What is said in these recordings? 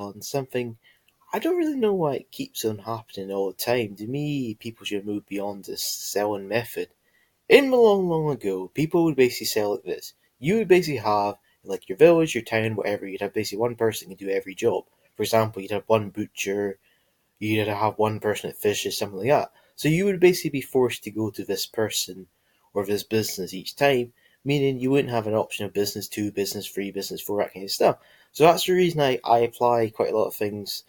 on something. I don't really know why it keeps on happening all the time. To me, people should move beyond this selling method. In the long, long ago, people would basically sell like this. You would basically have, like your village, your town, whatever, you'd have basically one person who can do every job. For example, you'd have one butcher, you'd have one person that fishes, something like that. So you would basically be forced to go to this person or this business each time, meaning you wouldn't have an option of business two, business three, business four, that kind of stuff. So that's the reason I apply quite a lot of things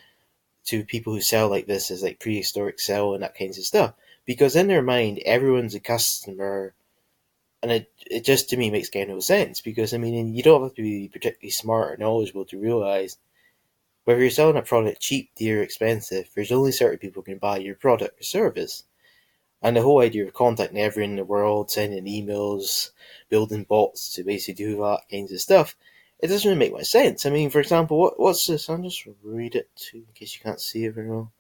to people who sell like this as like prehistoric sell and that kinds of stuff. Because in their mind, everyone's a customer, and it just to me makes kind of no sense. Because I mean, you don't have to be particularly smart or knowledgeable to realize whether you're selling a product cheap, dear, expensive, there's only certain people who can buy your product or service. And the whole idea of contacting everyone in the world, sending emails, building bots to basically do that kinds of stuff, it doesn't really make much sense. I mean, for example, what's this? I'll just read it too, in case you can't see it very well.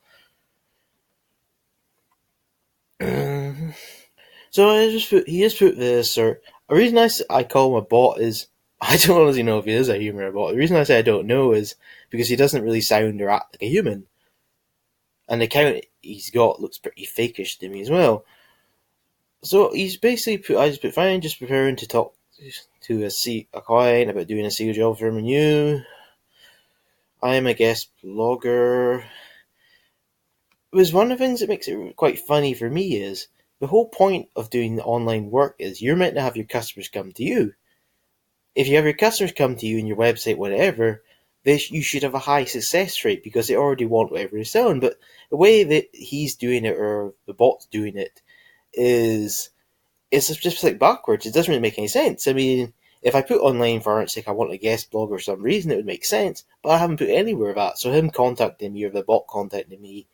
So he just put this, or a reason I call him a bot is I don't honestly know if he is a human or a bot. The reason I say I don't know is because he doesn't really sound or act like a human, and the account he's got looks pretty fakish to me as well. So he's basically put, I just put fine, just preparing to talk to a client about doing a SEO job for him and you. I am a guest blogger. It was one of the things that makes it quite funny for me is the whole point of doing the online work is you're meant to have your customers come to you. If you have your customers come to you in your website, whatever, you should have a high success rate because they already want whatever you're selling. But the way that he's doing it or the bot's doing it is it's just like backwards. It doesn't really make any sense. I mean, if I put online for art's sake, I want a guest blog or some reason, it would make sense. But I haven't put anywhere that. So him contacting me or the bot contacting me,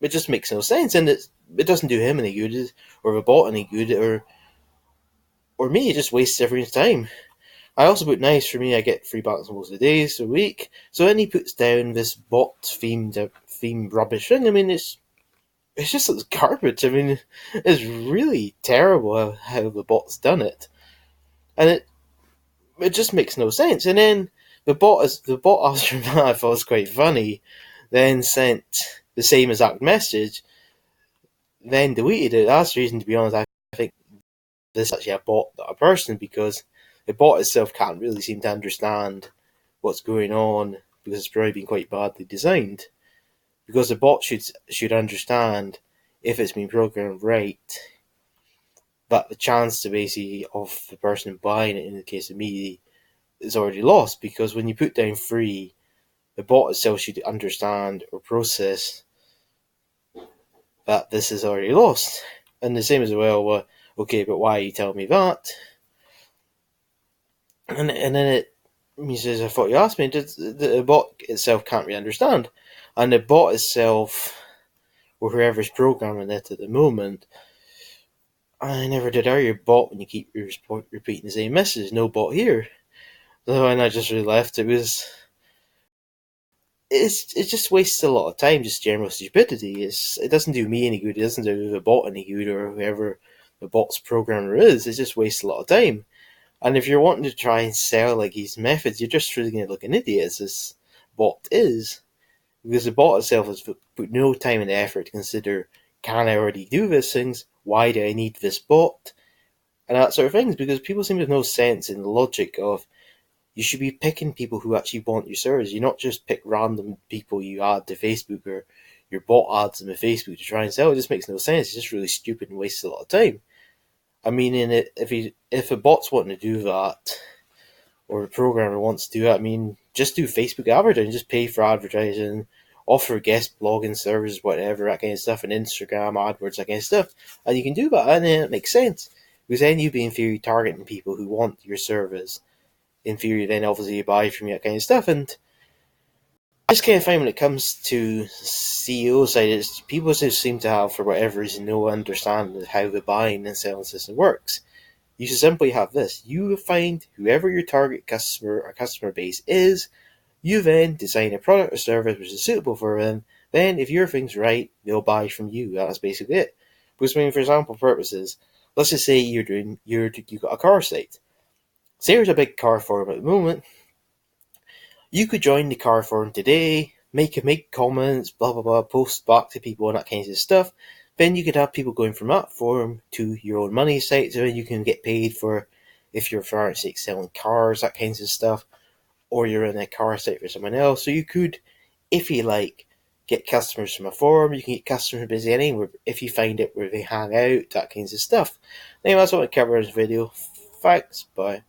it just makes no sense, and it doesn't do him any good or the bot any good or me. It just wastes everyone's time. I also put nice for me. I get free bucks most of the days a week. So then he puts down this bot themed rubbish thing. I mean, it's just like garbage. I mean, it's really terrible how the bot's done it, and it just makes no sense. And then the bot after that I thought was quite funny. Then sent the same exact message, then deleted it. That's the reason, to be honest. I think this is actually a bot, not a person, because the bot itself can't really seem to understand what's going on because it's probably been quite badly designed. Because the bot should understand if it's been programmed right that the chance to basically of the person buying it in the case of me is already lost, because when you put down free, the bot itself should understand or process that this is already lost. And the same as well, okay, but why are you telling me that? And then he says, I thought you asked me, the bot itself can't really understand. And the bot itself, or whoever's programming it at the moment, I never did are your bot when you keep repeating the same message, no bot here. So when I just really left, it just wastes a lot of time, just general stupidity. It doesn't do me any good, it doesn't do the bot any good, or whoever the bot's programmer is. It just wastes a lot of time. And if you're wanting to try and sell like these methods, you're just really going to look an idiot, as this bot is. Because the bot itself has put no time and effort to consider, can I already do these things? Why do I need this bot? And that sort of things. Because people seem to have no sense in the logic of, you should be picking people who actually want your service. You not just pick random people you add to Facebook, or your bot adds them to Facebook to try and sell. It just makes no sense. It's just really stupid and wastes a lot of time. I mean, if a bot's wanting to do that, or a programmer wants to do that, I mean, just do Facebook advertising, just pay for advertising, offer guest blogging services, whatever, that kind of stuff, and Instagram AdWords, that kind of stuff, and you can do that, and then it makes sense. Because then you'd be in theory targeting people who want your service. In theory, then obviously you buy from you, that kind of stuff, and I just kind of find when it comes to CEO side, people just seem to have, for whatever reason, no understanding of how the buying and selling system works. You should simply have this. You find whoever your target customer or customer base is, you then design a product or service which is suitable for them. Then, if your thing's right, they'll buy from you. That's basically it. Because, I mean, for example purposes, let's just say you've got a car site. Say there's a big car forum at the moment. You could join the car forum today, make comments, blah blah blah, post back to people and that kinds of stuff. Then you could have people going from that forum to your own money site, so you can get paid for if you're, for instance, selling cars, that kinds of stuff, or you're in a car site for someone else. So you could, if you like, get customers from a forum. You can get customers busy anywhere if you find it where they hang out, that kinds of stuff. Anyway, that's what I cover in this video. Thanks, bye.